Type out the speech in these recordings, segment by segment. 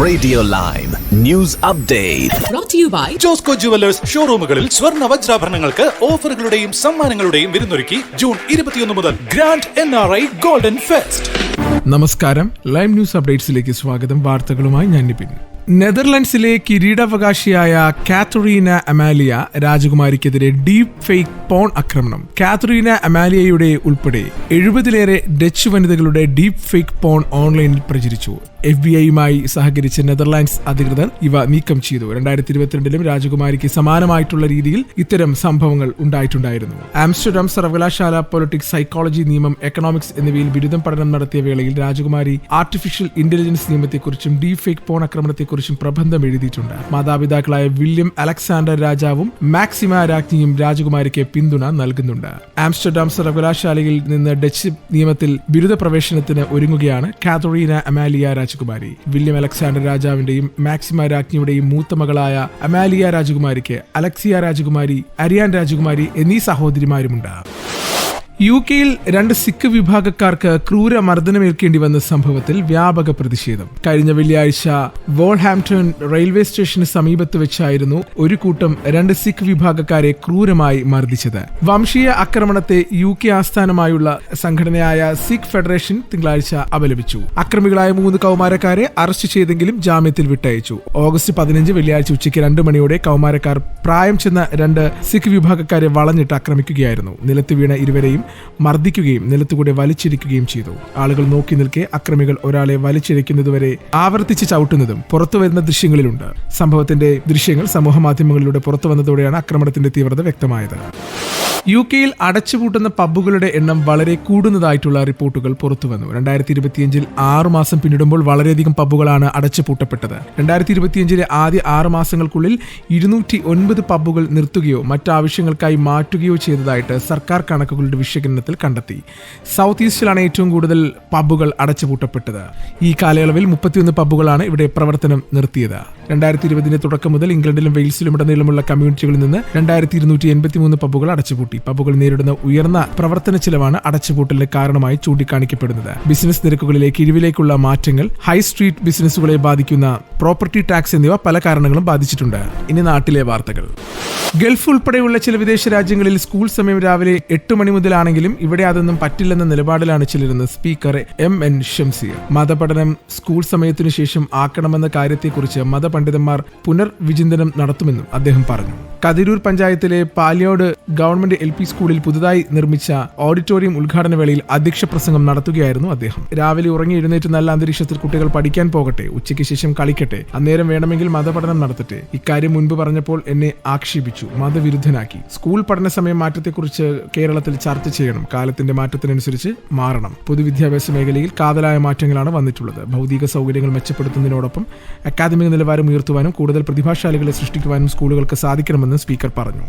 Radio live news update brought to you by Josco jewellers ഷോറൂമുകളിൽ സ്വർണ്ണ വജ്രാഭരണങ്ങൾക്ക് ഓഫറുകളുടെയും സമ്മാനങ്ങളുടെയും വിരുന്നൊരുക്കി ജൂൺ 21 മുതൽ ഗ്രാൻഡ് NRI ഗോൾഡൻ ഫെസ്റ്റ്. നമസ്കാരം, ലൈവ് ന്യൂസ് അപ്ഡേറ്റ്സിലേക്ക് സ്വാഗതം. വാർത്തകളുമായി ഞാൻ നിപിൻ. നെതർലൻഡ്സിലെ കിരീടാവകാശിയായ കാതറീന അമാലിയ രാജകുമാരിക്കെതിരെ ഡീപ് ഫേക്ക് പോൺ ആക്രമണം. കാതറീന അമാലിയയുടെ ഉൾപ്പെടെ 70-ലേറെ ഡച്ച് വനിതകളുടെ ഡീപ് ഫേക്ക് പോൺ ഓൺലൈനിൽ പ്രചരിച്ചു. FBI-യുമായി സഹകരിച്ച് നെതർലാൻഡ്സ് അധികൃതർ ഇവ നീക്കം ചെയ്തു. 2022-ലും രാജകുമാരിക്ക് സമാനമായിട്ടുള്ള രീതിയിൽ ഇത്തരം സംഭവങ്ങൾ ഉണ്ടായിട്ടുണ്ടായിരുന്നു. ആംസ്റ്റർഡാം സർവകലാശാല പൊളിറ്റിക്സ്, സൈക്കോളജി, നിയമം, എക്കണോമിക്സ് എന്നിവയിൽ ബിരുദം പഠനം നടത്തിയ വേളയിൽ രാജകുമാരി ആർട്ടിഫിഷ്യൽ ഇന്റലിജൻസ് നിയമത്തെക്കുറിച്ചും ഡീപ് ഫേക്ക് പോൺ ആക്രമണത്തെക്കുറിച്ചും പ്രബന്ധം എഴുതിയിട്ടുണ്ട്. മാതാപിതാക്കളായ വില്യം അലക്സാണ്ടർ രാജാവും മാക്സിമ രാജ്ഞിയും രാജകുമാരിക്ക് പിന്തുണ നൽകുന്നുണ്ട്. ആംസ്റ്റർഡാം സർവകലാശാലയിൽ നിന്ന് ഡച്ച് നിയമത്തിൽ ബിരുദ പ്രവേശനത്തിന് ഒരുങ്ങുകയാണ് കാതറീന അമാലിയ രാജകുമാരി. വില്യം അലക്സാണ്ടർ രാജാവിന്റെയും മാക്സിമ രാജ്ഞിയുടെയും മൂത്ത മകളായ അമാലിയ രാജകുമാരിക്ക് അലക്സിയ രാജകുമാരി, അരിയാൻ രാജകുമാരി എന്നീ സഹോദരിമാരുമുണ്ട്. UK-യിൽ 2 സിഖ് വിഭാഗക്കാർക്ക് ക്രൂര മർദ്ദനമേൽക്കേണ്ടി വന്ന സംഭവത്തിൽ വ്യാപക പ്രതിഷേധം. കഴിഞ്ഞ വെള്ളിയാഴ്ച വോൾഹാംപ്ടൺ റെയിൽവേ സ്റ്റേഷന് സമീപത്ത് വെച്ചായിരുന്നു ഒരു കൂട്ടം 2 സിഖ് വിഭാഗക്കാരെ ക്രൂരമായി മർദ്ദിച്ചത്. വംശീയ ആക്രമണത്തെ UK ആസ്ഥാനമായുള്ള സംഘടനയായ സിഖ് ഫെഡറേഷൻ തിങ്കളാഴ്ച അപലപിച്ചു. അക്രമികളായ 3 കൗമാരക്കാരെ അറസ്റ്റ് ചെയ്തെങ്കിലും ജാമ്യത്തിൽ വിട്ടയച്ചു. ഓഗസ്റ്റ് 15 വെള്ളിയാഴ്ച ഉച്ചയ്ക്ക് 2 മണിയോടെ കൗമാരക്കാർ പ്രായം ചെന്ന 2 സിഖ് വിഭാഗക്കാരെ വളഞ്ഞിട്ട് ആക്രമിക്കുകയായിരുന്നു. നിലത്ത് വീണ ഇരുവരെയും മർദ്ദിക്കുകയും നിലത്തുകൂടെ വലിച്ചിരിക്കുകയും ചെയ്തു. ആളുകൾ നോക്കി നിൽക്കെ അക്രമികൾ ഒരാളെ വലിച്ചിരിക്കുന്നതുവരെ ആവർത്തിച്ച് ചവിട്ടുന്നതും പുറത്തുവരുന്ന ദൃശ്യങ്ങളിലുണ്ട്. സംഭവത്തിന്റെ ദൃശ്യങ്ങൾ സമൂഹമാധ്യമങ്ങളിലൂടെ പുറത്തുവന്നതോടെയാണ് ആക്രമണത്തിന്റെ തീവ്രത വ്യക്തമായത്. UK-യിൽ അടച്ചുപൂട്ടുന്ന പബ്ബുകളുടെ എണ്ണം വളരെ കൂടുന്നതായിട്ടുള്ള റിപ്പോർട്ടുകൾ പുറത്തുവന്നു. 2025-ൽ 6 മാസം പിന്നിടുമ്പോൾ വളരെയധികം പബ്ബുകളാണ് അടച്ചുപൂട്ടപ്പെട്ടത്. 2025-ലെ ആദ്യ 6 മാസങ്ങൾക്കുള്ളിൽ 209 പബ്ബുകൾ നിർത്തുകയോ മറ്റാവശ്യങ്ങൾക്കായി മാറ്റുകയോ ചെയ്തതായിട്ട് സർക്കാർ കണക്കുകളുടെ വിശകലനത്തിൽ കണ്ടെത്തി. സൗത്ത് ഈസ്റ്റിലാണ് ഏറ്റവും കൂടുതൽ പബ്ബുകൾ അടച്ചുപൂട്ടപ്പെട്ടത്. ഈ കാലയളവിൽ 31 പബ്ബുകളാണ് ഇവിടെ പ്രവർത്തനം നിർത്തിയത്. 2020-ന്റെ തുടക്കം മുതൽ ഇംഗ്ലണ്ടിലും വെയിൽസിലും ഇടനീളമുള്ള കമ്മ്യൂണിറ്റികളിൽ നിന്ന് 2283 പബ്ബുകൾ അടച്ചുപൂട്ടി. പബ്ബുകൾ നേരിടുന്ന ഉയർന്ന പ്രവർത്തന ചിലവാണ് അടച്ചുപൂട്ടലിന് കാരണമായി ചൂണ്ടിക്കാണിക്കപ്പെടുന്നത്. ബിസിനസ് നിരക്കുകളിലെ കിഴിവിലേക്കുള്ള മാറ്റങ്ങൾ, ഹൈ സ്ട്രീറ്റ് ബിസിനസ്സുകളെ ബാധിക്കുന്ന പ്രോപ്പർട്ടി ടാക്സ് എന്നിവ പല കാരണങ്ങളും ബാധിച്ചിട്ടുണ്ട്. ഇനി നാട്ടിലെ വാർത്തകൾ. ഗൾഫ് ഉൾപ്പെടെയുള്ള ചില വിദേശ രാജ്യങ്ങളിൽ സ്കൂൾ സമയം രാവിലെ 8 മണി മുതലാണെങ്കിലും ഇവിടെ അതൊന്നും പറ്റില്ലെന്ന നിലപാടിലാണ് ചിലരെന്ന് സ്പീക്കർ MN ഷംസീർ. മതപഠനം സ്കൂൾ സമയത്തിനു ശേഷം ആക്കണമെന്ന കാര്യത്തെക്കുറിച്ച് മതപണ്ഡിതന്മാർ പുനർവിചിന്തനം നടത്തുമെന്നും അദ്ദേഹം പറഞ്ഞു. കതിരൂർ പഞ്ചായത്തിലെ പാലിയോട് ഗവൺമെന്റ് LP സ്കൂളിൽ പുതുതായി നിർമ്മിച്ച ഓഡിറ്റോറിയം ഉദ്ഘാടന വേളയിൽ അധ്യക്ഷ പ്രസംഗം നടത്തുകയായിരുന്നു അദ്ദേഹം. രാവിലെ ഉറങ്ങി എഴുന്നേറ്റ് നല്ല അന്തരീക്ഷത്തിൽ കുട്ടികൾ പഠിക്കാൻ പോകട്ടെ, ഉച്ചയ്ക്ക് ശേഷം കളിക്കട്ടെ, അന്നേരം വേണമെങ്കിൽ മതപഠനം നടത്തട്ടെ. ഇക്കാര്യം മുൻപ് പറഞ്ഞപ്പോൾ എന്നെ ആക്ഷേപിച്ചു, മതവിരുദ്ധനാക്കി. സ്കൂൾ പഠന സമയം മാറ്റത്തെക്കുറിച്ച് കേരളത്തിൽ ചർച്ച ചെയ്യണം. കാലത്തിന്റെ മാറ്റത്തിനനുസരിച്ച് മാറണം. പൊതുവിദ്യാഭ്യാസ മേഖലയിൽ കാതലായ മാറ്റങ്ങളാണ് വന്നിട്ടുള്ളത്. ഭൗതിക സൗകര്യങ്ങൾ മെച്ചപ്പെടുത്തുന്നതിനോടൊപ്പം അക്കാദമിക നിലവാരം ഉയർത്തുവാനും കൂടുതൽ പ്രതിഭാശാലികളെ സൃഷ്ടിക്കുവാനും സ്കൂളുകൾക്ക് സാധിക്കണമെന്ന് സ്പീക്കർ പറഞ്ഞു.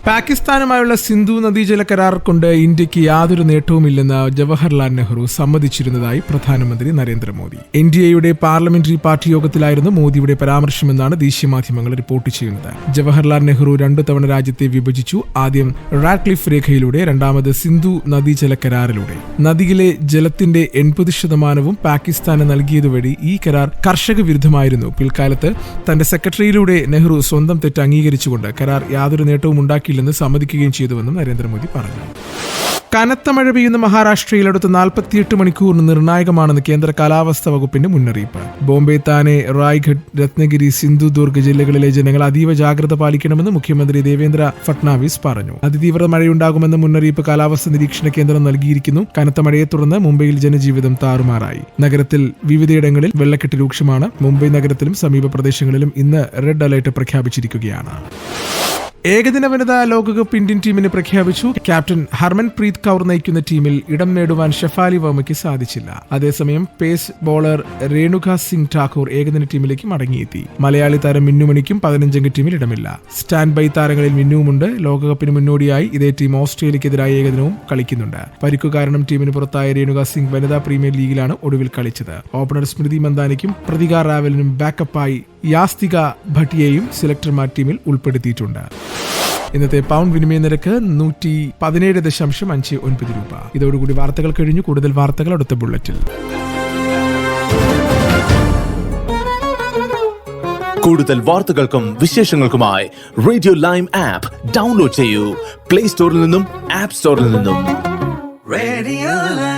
പാകിസ്ഥാനുമായുള്ള സിന്ധു നദീജല കരാർ കൊണ്ട് ഇന്ത്യക്ക് യാതൊരു നേട്ടവുമില്ലെന്ന് ജവഹർലാൽ നെഹ്റു സമ്മതിച്ചിരുന്നതായി പ്രധാനമന്ത്രി നരേന്ദ്രമോദി. NDAയുടെ പാർലമെന്ററി പാർട്ടി യോഗത്തിലായിരുന്നു മോദിയുടെ പരാമർശമെന്നാണ് ദേശീയ മാധ്യമങ്ങൾ റിപ്പോർട്ട് ചെയ്യുന്നത്. ജവഹർലാൽ നെഹ്റു 2 തവണ രാജ്യത്തെ വിഭജിച്ചു. ആദ്യം റാഡ്ക്ലിഫ് രേഖയിലൂടെ, രണ്ടാമത് സിന്ധു നദീജല കരാറിലൂടെ. നദിയിലെ ജലത്തിന്റെ 80% പാകിസ്ഥാന് നൽകിയതുവഴി ഈ കരാർ കർഷക വിരുദ്ധമായിരുന്നു. പിൽക്കാലത്ത് തന്റെ സെക്രട്ടറിയിലൂടെ നെഹ്റു സ്വന്തം തെറ്റ് അംഗീകരിച്ചുകൊണ്ട് കരാർ യാതൊരു നേട്ടവും ഉണ്ടാക്കിയില്ലെന്ന് സമ്മതിക്കുകയും ചെയ്തുവെന്നും നരേന്ദ്രമോദി പറഞ്ഞു. കനത്ത മഴ പെയ്യുന്ന മഹാരാഷ്ട്രയിൽ അടുത്ത 48 മണിക്കൂറിന് നിർണായകമാണെന്ന് കേന്ദ്ര കാലാവസ്ഥാ വകുപ്പിന്റെ മുന്നറിയിപ്പ്. ബോംബെ, താനെ, റായ്ഗഡ്, രത്നഗിരി, സിന്ധുദുർഗ് ജില്ലകളിലെ ജനങ്ങൾ അതീവ ജാഗ്രത പാലിക്കണമെന്ന് മുഖ്യമന്ത്രി ദേവേന്ദ്ര ഫട്നാവിസ് പറഞ്ഞു. അതിതീവ്ര മഴയുണ്ടാകുമെന്ന മുന്നറിയിപ്പ് കാലാവസ്ഥാ നിരീക്ഷണ കേന്ദ്രം നൽകിയിരിക്കുന്നു. കനത്ത മഴയെ തുടർന്ന് മുംബൈയിൽ ജനജീവിതം താറുമാറായി. നഗരത്തിൽ വിവിധയിടങ്ങളിൽ വെള്ളക്കെട്ട് രൂക്ഷമാണ്. മുംബൈ നഗരത്തിലും സമീപ പ്രദേശങ്ങളിലും ഇന്ന് റെഡ് അലർട്ട് പ്രഖ്യാപിച്ചിരിക്കുകയാണ്. ഏകദിന വനിതാ ലോകകപ്പ് ഇന്ത്യൻ ടീമിനെ പ്രഖ്യാപിച്ചു. ക്യാപ്റ്റൻ ഹർമൻപ്രീത് കൗർ നയിക്കുന്ന ടീമിൽ ഇടം നേടുവാൻ ഷെഫാലി വർമ്മയ്ക്ക് സാധിച്ചില്ല. അതേസമയം പേസ് ബോളർ രേണുക സിംഗ് ഠാക്കൂർ ഏകദിന ടീമിലേക്ക് മടങ്ങിയെത്തി. മലയാളി താരം മിന്നുമണിക്കും 15-അംഗ ടീമിൽ ഇടമില്ല. സ്റ്റാൻഡ് ബൈ താരങ്ങളിൽ മിന്നുവുമുണ്ട്. ലോകകപ്പിന് മുന്നോടിയായി ഇതേ ടീം ഓസ്ട്രേലിയക്കെതിരായ ഏകദിനവും കളിക്കുന്നുണ്ട്. പരിക്കു കാരണം ടീമിന് പുറത്തായ രേണുക സിംഗ് വനിതാ പ്രീമിയർ ലീഗിലാണ് ഒടുവിൽ കളിച്ചത്. ഓപ്പണർ സ്മൃതി മന്ദാനയ്ക്കും പ്രതികാ റാവലിനും ബാക്കപ്പായി യാസ്തിക ഭട്ടിയെയും സെലക്ടർമാർ ടീമിൽ ഉൾപ്പെടുത്തിയിട്ടുണ്ട്. ഇന്നത്തെ പൗണ്ട് വിനിമയ നിരക്ക് 117.59 രൂപ. ഇതോടുകൂടി വാർത്തകൾ കഴിഞ്ഞു. കൂടുതൽ വാർത്തകൾ അടുത്ത ബുള്ളറ്റിൽ. കൂടുതൽ വാർത്തകൾക്കും വിശേഷങ്ങൾക്കുമായി റേഡിയോ ലൈം ആപ്പ് ഡൗൺലോഡ് ചെയ്യൂ പ്ലേ സ്റ്റോറിൽ നിന്നും ആപ്പ് സ്റ്റോറിൽ നിന്നും. Radio Lime.